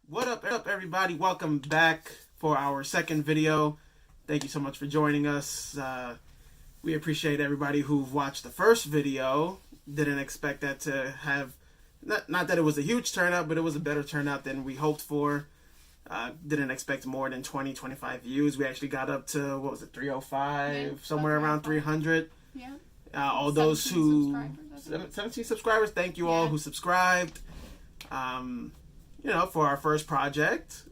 What up, everybody? Welcome back for our second video. Thank you so much for joining us. We appreciate everybody who've watched the first video. Didn't expect that to have, not that it was a huge turnout, but it was a better turnout than we hoped for. Didn't expect more than 25 views. We actually got up to, what was it, 305, somewhere around 300. Yeah. All those who, 17 subscribers, thank you all who subscribed. For our first project,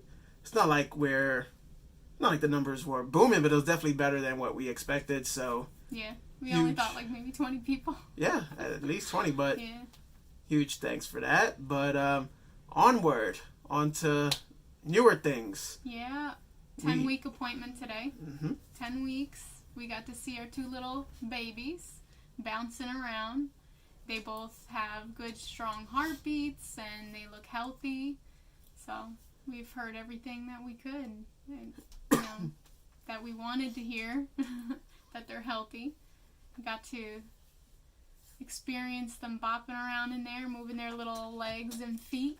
it's not like the numbers were booming, but it was definitely better than what we expected. So yeah, we only thought like maybe 20 people. Yeah, at least 20, but yeah, huge thanks for that. But onward, onto newer things. Yeah, 10-week appointment today. 10 weeks. We got to see our two little babies bouncing around. They both have good, strong heartbeats, and they look healthy. So we've heard everything that we could, and, that we wanted to hear, that they're healthy. We got to experience them bopping around in there, moving their little legs and feet.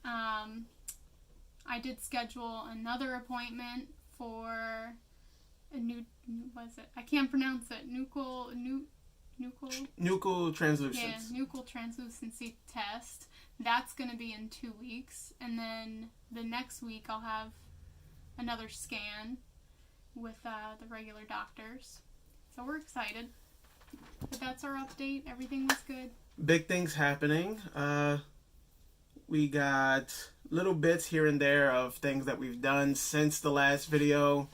I did schedule another appointment for a I can't pronounce it. Nuchal translucence. Yeah, nuchal translucency test. That's going to be in 2 weeks. And then the next week I'll have another scan with the regular doctors. So we're excited. But that's our update. Everything was good. Big things happening. We got little bits here and there of things that we've done since the last video.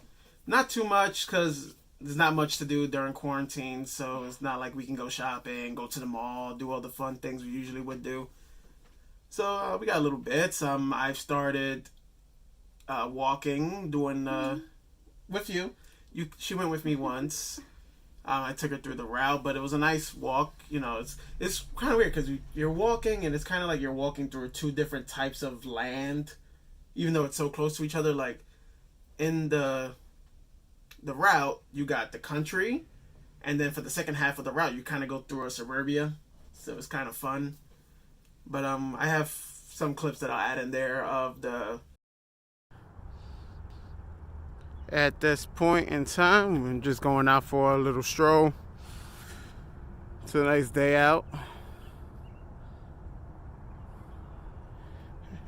Not too much because there's not much to do during quarantine, so it's not like we can go shopping, go to the mall, do all the fun things we usually would do. So we got little bits. I've started walking, doing with you. She went with me once. I took her through the route, but it was a nice walk. It's kind of weird because you're walking, and it's kind of like you're walking through two different types of land, even though it's so close to each other. Like in the route, you got the country, and then for the second half of the route, you kind of go through a suburbia, so it's kind of fun. But I have some clips that I'll add in there of the. At this point in time, I'm just going out for a little stroll. It's a nice day out.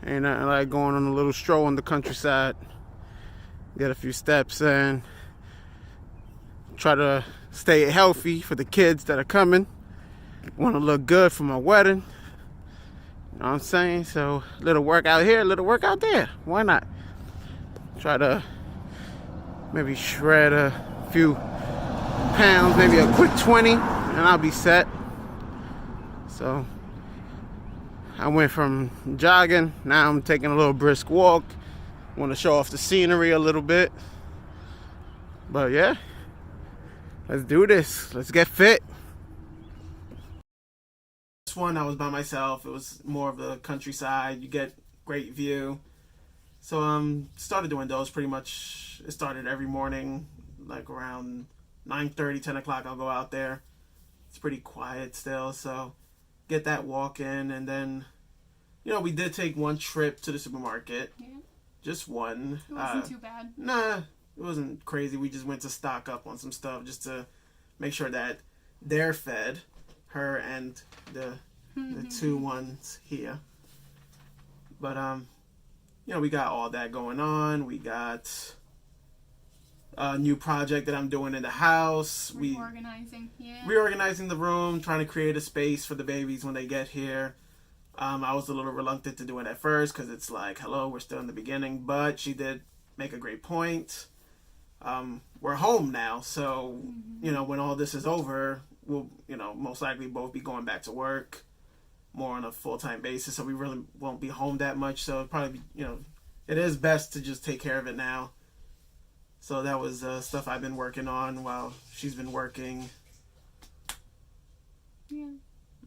Ain't nothing like going on a little stroll in the countryside. Get a few steps in. Try to stay healthy for the kids that are coming. Want to look good for my wedding. You know what I'm saying? So, a little workout here, a little workout there. Why not? Try to maybe shred a few pounds, maybe a quick 20, and I'll be set. So, I went from jogging, now I'm taking a little brisk walk. Want to show off the scenery a little bit. But yeah, let's do this. Let's get fit. This one I was by myself. It was more of the countryside. You get great view. So started doing those pretty much. It started every morning, like around 9:30, 10 o'clock. I'll go out there. It's pretty quiet still, so get that walk in, and then we did take one trip to the supermarket. Yeah. Just one. It wasn't too bad. Nah, it wasn't crazy. We just went to stock up on some stuff just to make sure that they're fed, her and the two ones here. But we got all that going on. We got a new project that I'm doing in the house. Reorganizing the room, trying to create a space for the babies when they get here. I was a little reluctant to do it at first because it's like, hello, we're still in the beginning. But she did make a great point. We're home now, so when all this is over, we'll most likely both be going back to work more on a full-time basis. So we really won't be home that much. So it'll probably be, it is best to just take care of it now. So that was stuff I've been working on while she's been working. Yeah.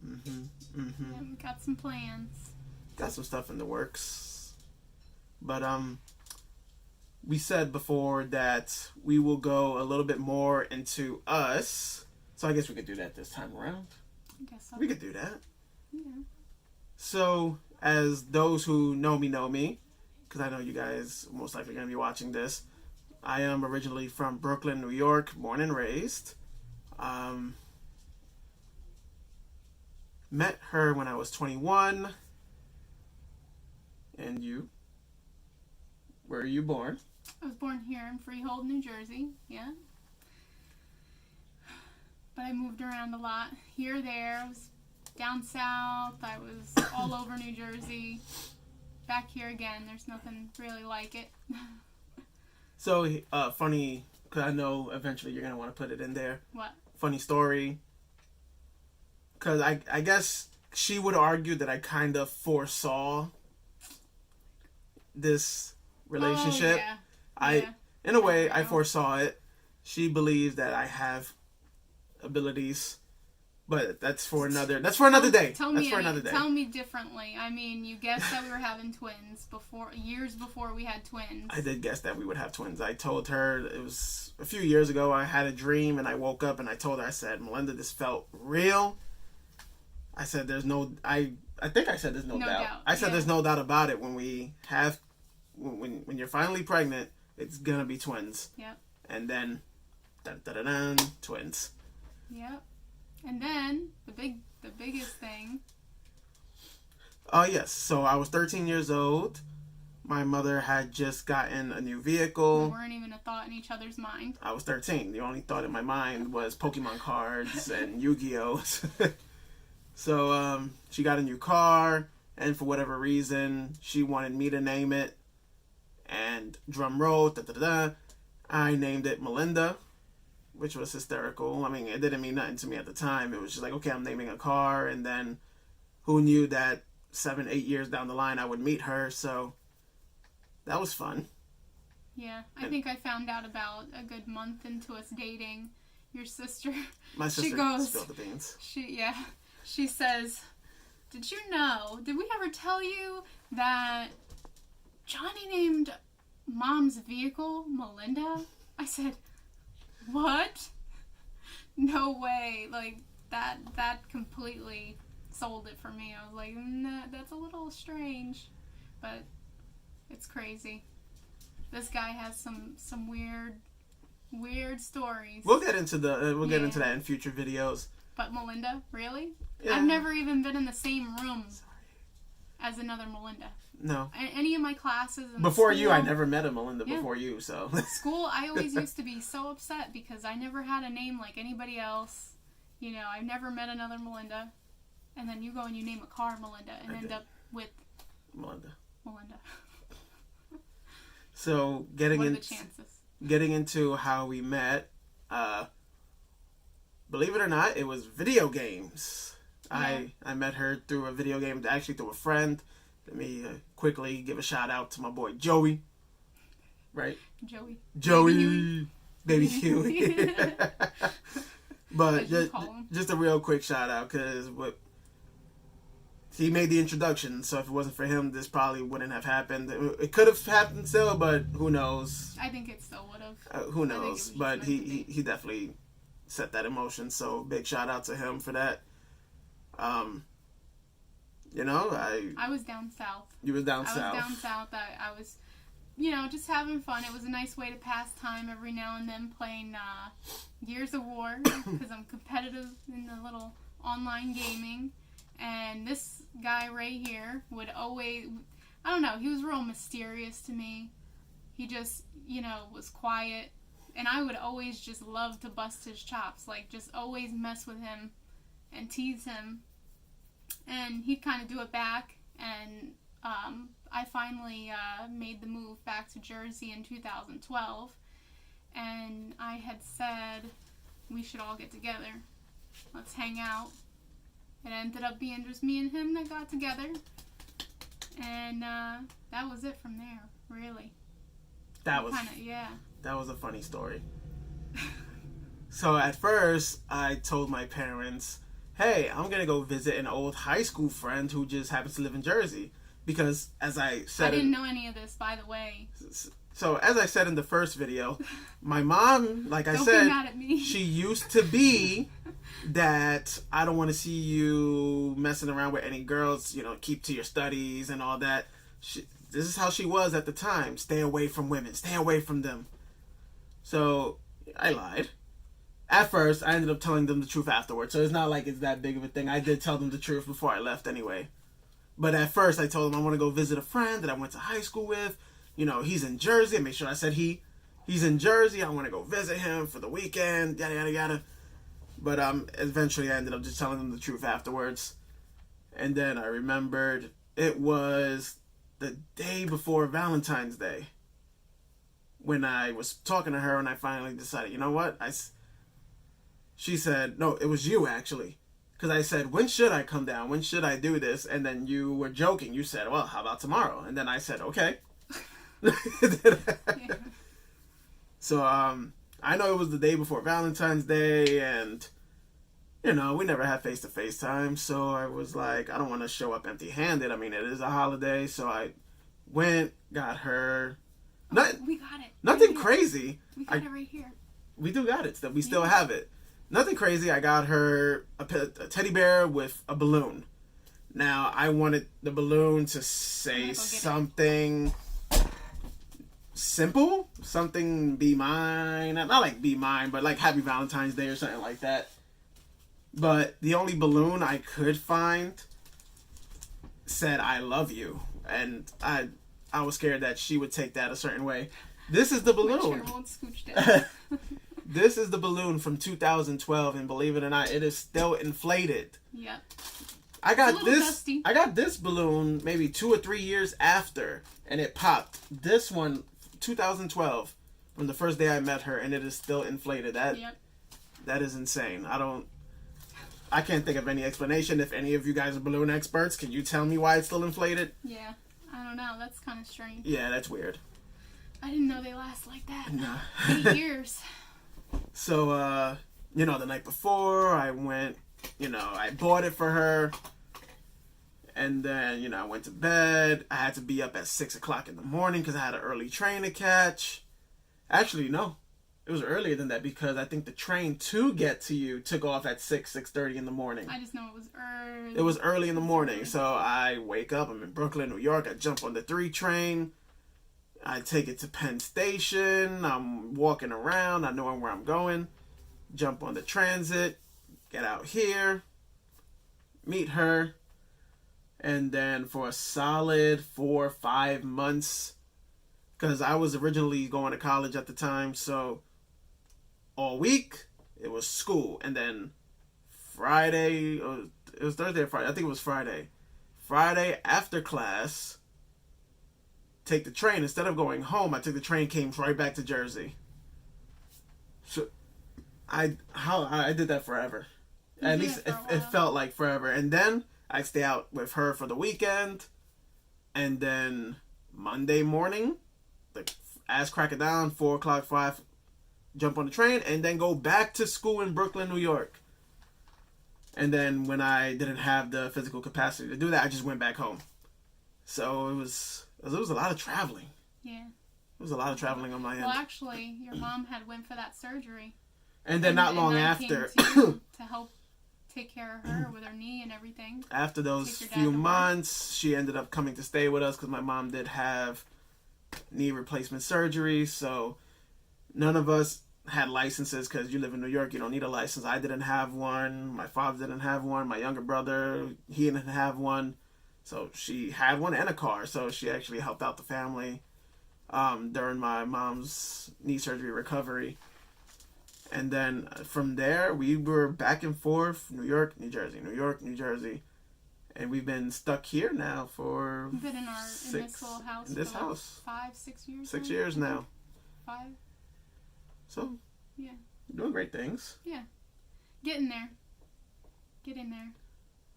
Yeah, we got some plans. Got some stuff in the works. But we said before that we will go a little bit more into us. So I guess we could do that this time around. I guess so. We could do that. Yeah. So, as those who know me, because I know you guys most likely going to be watching this. I am originally from Brooklyn, New York, born and raised. Met her when I was 21. And you? Where are you born? I was born here in Freehold, New Jersey. Yeah. But I moved around a lot. Here, there. I was down south. I was all over New Jersey. Back here again. There's nothing really like it. So, funny, because I know eventually you're going to want to put it in there. What? Funny story. Because I guess she would argue that I kind of foresaw this relationship. Oh, yeah. In a way, I foresaw it. She believes that I have abilities, but that's for another day. Tell me differently. I mean, you guessed that we were having twins years before we had twins. I did guess that we would have twins. I told her, it was a few years ago, I had a dream and I woke up and I told her, I said, Melinda, this felt real. I said, I think I said there's no doubt. I said there's no doubt about it. When when you're finally pregnant, it's gonna be twins. Yep. And then, twins. Yep. And then the biggest thing. Oh yes. So I was 13 years old. My mother had just gotten a new vehicle. We weren't even a thought in each other's mind. I was 13. The only thought in my mind was Pokemon cards and Yu-Gi-Oh. So she got a new car, and for whatever reason, she wanted me to name it. And drum roll, I named it Melinda, which was hysterical. I mean, it didn't mean nothing to me at the time. It was just like, okay, I'm naming a car, and then who knew that 7-8 years down the line I would meet her, so that was fun. Yeah, I think I found out about a good month into us dating. Your sister, my sister spilled the beans. She says, did we ever tell you that Johnny named Mom's vehicle Melinda? I said, what? No way. Like, that completely sold it for me. I was like, nah, that's a little strange, but it's crazy. This guy has some weird stories. We'll get into get into that in future videos. But Melinda, really? Yeah. I've never even been in the same room as another Melinda. No. Any of my classes before school, you, I never met a Melinda before you, so. School, I always used to be so upset because I never had a name like anybody else. You know, I've never met another Melinda. And then you go and you name a car Melinda and end up with Melinda. So, getting what are the chances? Getting into how we met, believe it or not, it was video games. Yeah. I met her through a video game, actually through a friend. Let me quickly give a shout out to my boy Joey. Right? Joey. Baby Huey. But just a real quick shout out, because he made the introduction, so if it wasn't for him, this probably wouldn't have happened. It could have happened still, but who knows? I think it still would have. Who knows? But he definitely set that in motion, so big shout out to him for that. You know, I was down south. You was down south. I was down south. I was, just having fun. It was a nice way to pass time every now and then, playing Gears of War, because I'm competitive in the little online gaming. And this guy right here would always, I don't know, he was real mysterious to me. He just, was quiet. And I would always just love to bust his chops, like just always mess with him and tease him. And he'd kind of do it back. And I finally made the move back to Jersey in 2012. And I had said, we should all get together. Let's hang out. It ended up being just me and him that got together. And that was it from there, really. That was a funny story. So at first, I told my parents, hey, I'm going to go visit an old high school friend who just happens to live in Jersey. Because as I said... I didn't know any of this, by the way. So as I said in the first video, my mom, like I said, she used to be that I don't want to see you messing around with any girls, keep to your studies and all that. this is how she was at the time. Stay away from women. Stay away from them. So I lied. At first, I ended up telling them the truth afterwards. So it's not like it's that big of a thing. I did tell them the truth before I left anyway. But at first, I told them I want to go visit a friend that I went to high school with. You know, he's in Jersey. I made sure I said he's in Jersey. I want to go visit him for the weekend. Yada, yada, yada. But eventually, I ended up just telling them the truth afterwards. And then I remembered it was the day before Valentine's Day when I was talking to her and I finally decided, you know what? She said, no, it was you actually. Because I said, when should I come down? When should I do this? And then you were joking. You said, well, how about tomorrow? And then I said, okay. So I know it was the day before Valentine's Day and, you know, we never had face-to-face time. So I was like, I don't want to show up empty-handed. I mean, it is a holiday. So I went, got her. We got it. Nothing crazy. We got it right here. We do got it. We still have it. Nothing crazy. I got her a teddy bear with a balloon. Now, I wanted the balloon to say something simple. Something be mine. Not like be mine, but like Happy Valentine's Day or something like that. But the only balloon I could find said, I love you. And I was scared that she would take that a certain way. This is the balloon. My chair won't scooch down. This is the balloon from 2012, and believe it or not, it is still inflated. Yep. I got dusty. I got this balloon maybe 2 or 3 years after, and it popped. This one, 2012, from the first day I met her, and it is still inflated. That is insane. I can't think of any explanation. If any of you guys are balloon experts, can you tell me why it's still inflated? Yeah, I don't know. That's kind of strange. Yeah, that's weird. I didn't know they last like that. No. 8 years. So, you know, the night before, I went, you know, I bought it for her. And then, you know, I went to bed. I had to be up at 6 o'clock in the morning because I had an early train to catch. Actually, no. It was earlier than that because I think the train to get to you took off at 6:30 in the morning. I just know it was early. It was early in the morning. So I wake up. I'm in Brooklyn, New York. I jump on the 3 train. I take it to Penn Station. I'm walking around. I know where I'm going. Jump on the transit. Get out here. Meet her. And then for a solid 4 or 5 months, because I was originally going to college at the time, so all week it was school. And then Friday, it was Thursday or Friday. I think it was Friday. Friday after class, take the train. Instead of going home, I took the train, came right back to Jersey. So I did that forever. At least it felt like forever. And then I stay out with her for the weekend. And then Monday morning, like ass crack it down, 4 o'clock, 5, jump on the train, and then go back to school in Brooklyn, New York. And then when I didn't have the physical capacity to do that, I just went back home. So it was a lot of traveling. Yeah. It was a lot of traveling on my end. Well, actually, your mom had went for that surgery. And then not long after, to help take care of her with her knee and everything. After those few months, she ended up coming to stay with us because my mom did have knee replacement surgery. So none of us had licenses because you live in New York, you don't need a license. I didn't have one. My father didn't have one. My younger brother, he didn't have one. So she had one and a car. So she actually helped out the family during my mom's knee surgery recovery. And then from there, we were back and forth, New York, New Jersey, New York, New Jersey. And we've been stuck here now for We've been in this little house in this for house. 5, 6 years 6 now? years now. 5. So, yeah. Doing great things. Yeah. Getting there. Get in there.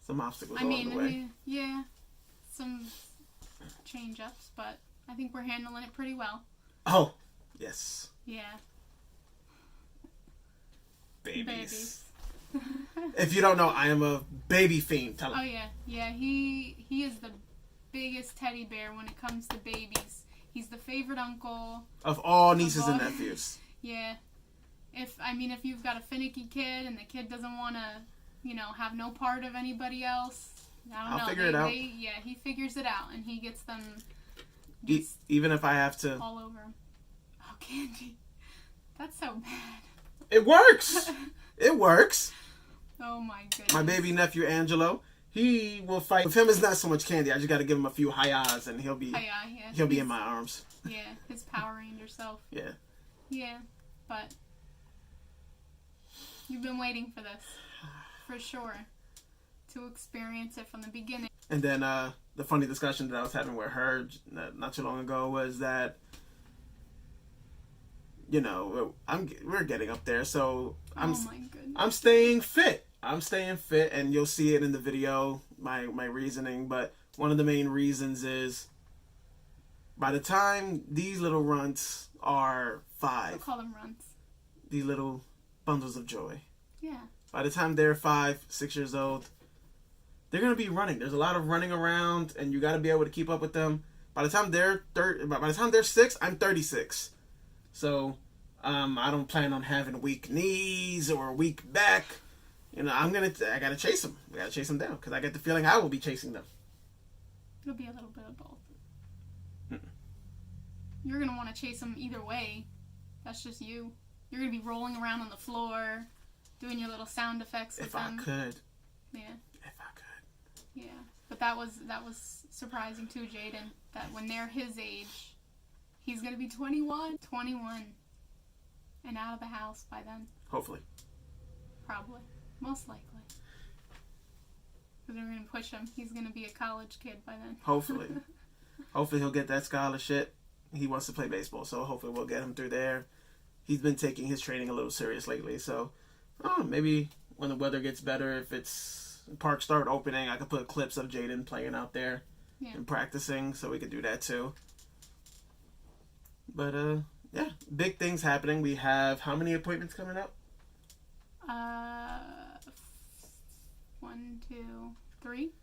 Some obstacles along the way. Yeah. Some change-ups, but I think we're handling it pretty well. Oh, yes. Yeah. Babies. If you don't know, I am a baby fiend. Tell him. Oh, yeah. Yeah, he is the biggest teddy bear when it comes to babies. He's the favorite uncle. Of all nieces and nephews. Yeah. If you've got a finicky kid and the kid doesn't want to, have no part of anybody else, I don't know. I'll figure it out. Yeah, he figures it out, and he gets them. Even if I have to. All over him. Oh, candy. That's so bad. It works. It works. Oh my goodness. My baby nephew Angelo, he will fight. With him, it's not so much candy. I just got to give him a few hi-ahs, and he'll be in my arms. Yeah, his Power Ranger self. Yeah. Yeah, but you've been waiting for this, for sure, to experience it from the beginning. And then the funny discussion that I was having with her not too long ago was that, you know, we're getting up there, so I'm staying fit. I'm staying fit, and you'll see it in the video, my reasoning. But one of the main reasons is, by the time these little runts are 5, We'll call them runts. These little bundles of joy. Yeah. By the time they're 5, 6 years old, they're gonna be running. There's a lot of running around, and you got to be able to keep up with them. By the time they're 6, I'm 36. So, I don't plan on having weak knees or weak back. You know, I gotta chase them. I gotta chase them down because I get the feeling I will be chasing them. It'll be a little bit of both. You're gonna want to chase them either way. That's just you. You're gonna be rolling around on the floor, doing your little sound effects with them. If I could. Yeah. If I could. Yeah, but that was surprising too, Jaden. That when they're his age, he's gonna be 21, and out of the house by then. Hopefully. Probably, most likely. Because they're gonna push him. He's gonna be a college kid by then. Hopefully. Hopefully he'll get that scholarship. He wants to play baseball, so hopefully we'll get him through there. He's been taking his training a little serious lately, so maybe when the weather gets better, if it's parks start opening, I could put clips of Jaden playing out there and practicing, so we could do that too. But yeah, big things happening. We have how many appointments coming up? 1, 2, 3.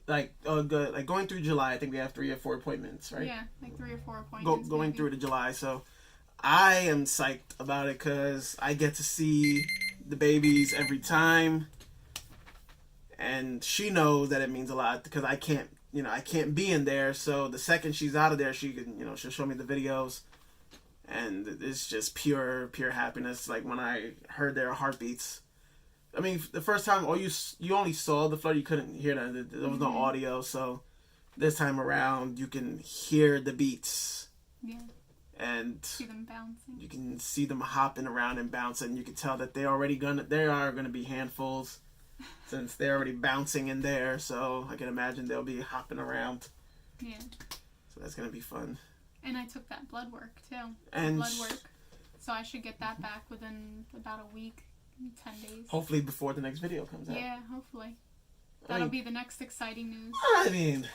Like going through July, I think we have 3 or 4 appointments, right? Yeah, like 3 or 4 appointments. Going through to July, so I am psyched about it because I get to see the babies every time, and she knows that it means a lot because I can't be in there. So the second she's out of there, she'll show me the videos, and it's just pure happiness. Like when I heard their heartbeats. I mean, the first time, you only saw the flood, you couldn't hear that. There was no audio, so this time around, you can hear the beats. Yeah. And see them bouncing. You can see them hopping around and bouncing. You can tell that they are gonna be handfuls, since they're already bouncing in there. So I can imagine they'll be hopping around. Yeah. So that's gonna be fun. And I took that blood work too. So I should get that back within about a week. 10 days. Hopefully before the next video comes out. Yeah, hopefully. That'll be the next exciting news. I mean,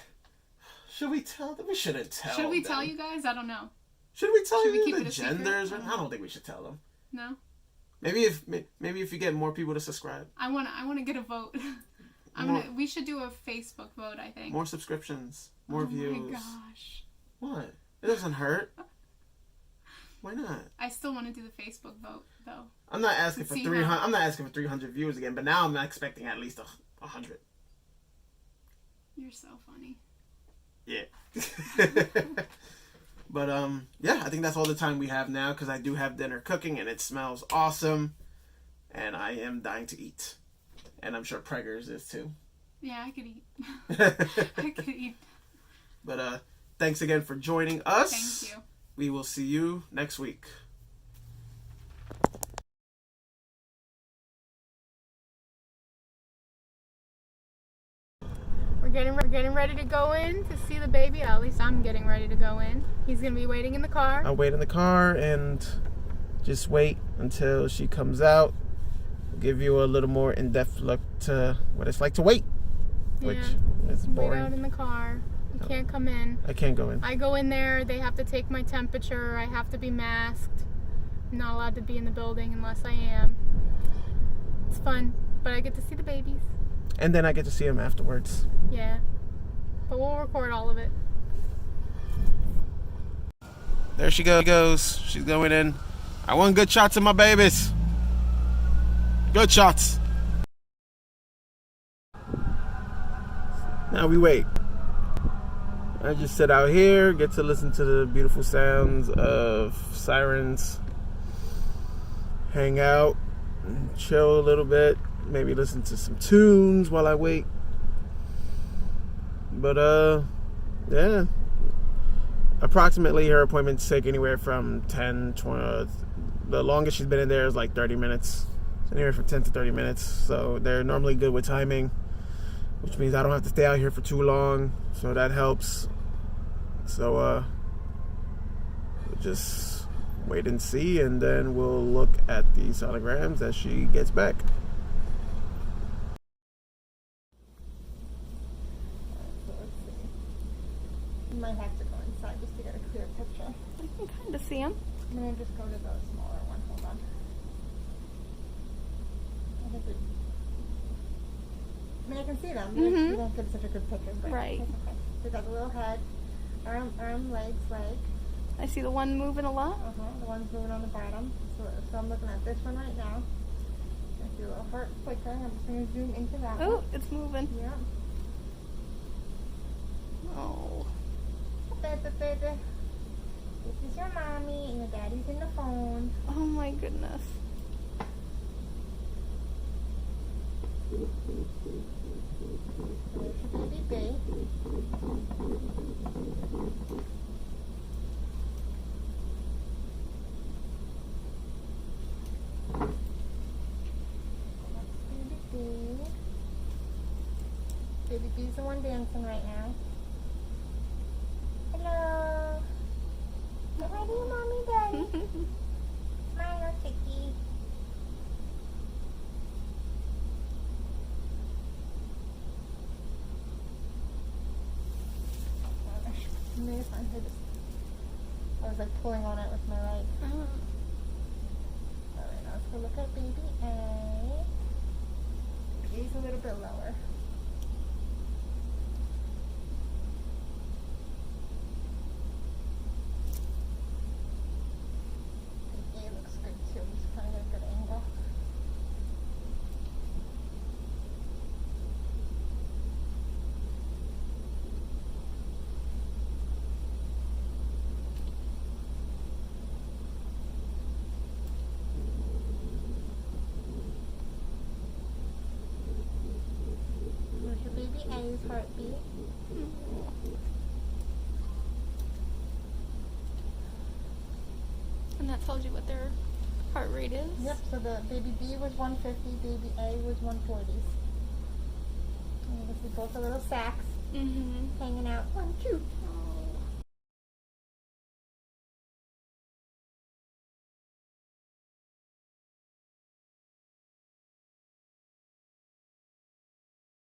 should we tell them? We shouldn't tell them. Should we tell you guys? I don't know. Should we tell you the genders? I don't think we should tell them. No? Maybe if you get more people to subscribe. I want to get a vote. We should do a Facebook vote, I think. More subscriptions, more views. Oh my gosh. What? It doesn't hurt. Why not? I still want to do the Facebook vote, though. I'm not asking for 300. I'm not asking for 300 views again, but now I'm not expecting at least 100. You're so funny. Yeah. But yeah, I think that's all the time we have now because I do have dinner cooking and it smells awesome, and I am dying to eat, and I'm sure Preggers is too. Yeah, I could eat. I could eat. But thanks again for joining us. Thank you. We will see you next week. We're getting ready to go in to see the baby. At least I'm getting ready to go in. He's going to be waiting in the car. I'll wait in the car and just wait until she comes out. We'll give you a little more in-depth look to what it's like to wait. Which is boring. Wait out in the car. You can't come in. I can't go in. I go in there, they have to take my temperature, I have to be masked. I'm not allowed to be in the building unless I am. It's fun, but I get to see the babies. And then I get to see them afterwards. Yeah. But we'll record all of it. There she goes. She's going in. I want good shots of my babies. Good shots. Now we wait. I just sit out here, get to listen to the beautiful sounds of sirens, hang out, chill a little bit, maybe listen to some tunes while I wait. But yeah. Approximately her appointments take anywhere from 10, 20, the longest she's been in there is like 30 minutes. It's anywhere from 10 to 30 minutes. So they're normally good with timing, which means I don't have to stay out here for too long. So that helps. So we'll just wait and see, and then we'll look at the sonograms as she gets back. You might have to go inside just to get a clear picture. I can kind of see them. I'm going to just go to the smaller one. Hold on. I can see them. Mhm. You don't get such a good picture. But Right. That's okay. So got the little head, arm, legs, leg. I see the one moving a lot. The one's moving on the bottom. So I'm looking at this one right now. I see a little heart flickering. I'm just going to zoom into that Oh, one. it's moving. Yeah. Oh. Baby. This is your mommy and your daddy's in the phone. Oh my goodness. There's your baby B. Baby B's the one dancing right now. Hello. Say hi to your mommy, daddy. Smile, Chicky. I'm gonna find her just. I was like pulling on it with my right. Alright, now let's go look at baby A. A's a little bit lower. A looks good too. I'm just trying to get a good angle. There's your baby A's heartbeat. And that tells you what their heart rate is. Yep, so the baby B was 150, baby A was 140. And this is both the little sacks Mm-hmm. hanging out. 1, 2,